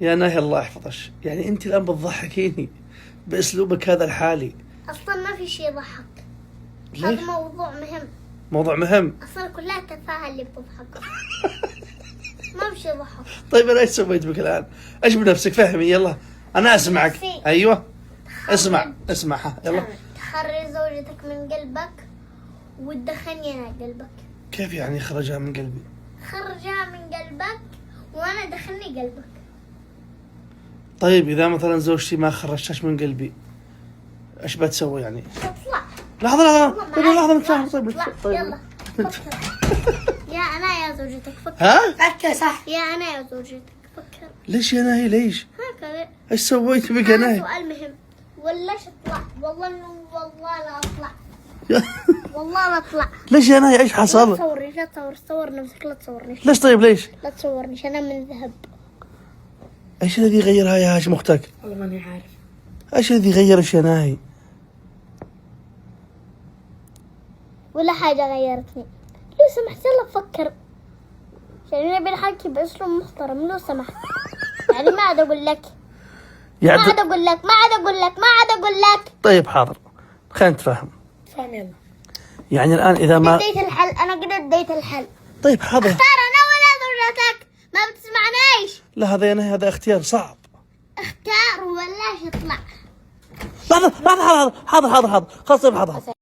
يا ناهي الله يحفظك، يعني أنت الآن بتضحكيني بأسلوبك هذا الحالي. أصلا ما في شيء يضحك. ليش؟ هذا موضوع مهم. موضوع مهم. أصلا كلها تفاهة اللي بتضحك. ما في شيء يضحك. طيب أنا إيش سويت بك الآن؟ إيش بنفسك؟ فهمي يلا، أنا أسمعك. نفسي. أيوه اسمع ها يلا. تخرج زوجتك من قلبك وتدخلني أنا قلبك. كيف يعني خرجها من قلبي؟ خرجها من قلبك وأنا دخلني قلبك. طيب إذا مثلا زوجتي ما خرجتش من قلبي إيش بتسوي يعني؟ تطلع. لحظة نتفاهم. طيب يلا فكر. يا أنا يا زوجتك فكر. ها؟ فكر صح. يا أنا يا زوجتك فكر. ليش يا ناهي ليش؟ هكذا. إيش سويت بك يا هذا ناهي؟ سؤال مهم. ولاش اطلع؟ والله لا اطلع. والله لا اطلع. ليش يا ناهي إيش لا حصل؟ تصورني، لا تصور نفسك، لا تصورني. ليش طيب ليش؟ لا تصورني أنا من ذهب. إيش الذي غيرها يا هاشم أختك؟ والله ماني عارف. إيش الذي غيرش يا ناهي؟ ولا حاجة غيرتني. لو سمحت يلا فكر. يعني نبي نحكي بأسلوب محترم لو سمحت. يعني ما عاد أقول لك. ما عاد أقول لك. طيب حاضر، خلينا نتفاهم. فهم يلا. يعني الآن إذا ما اديت الحل. أنا قد اديت الحل. طيب حاضر. اختار أنا ولا زوجتك. ما بتسمعنيش. لا هذا يا ناهي هذا اختيار صعب. اختار ولاش اطلع. لحظة حاضر خلاص طيب حاضر.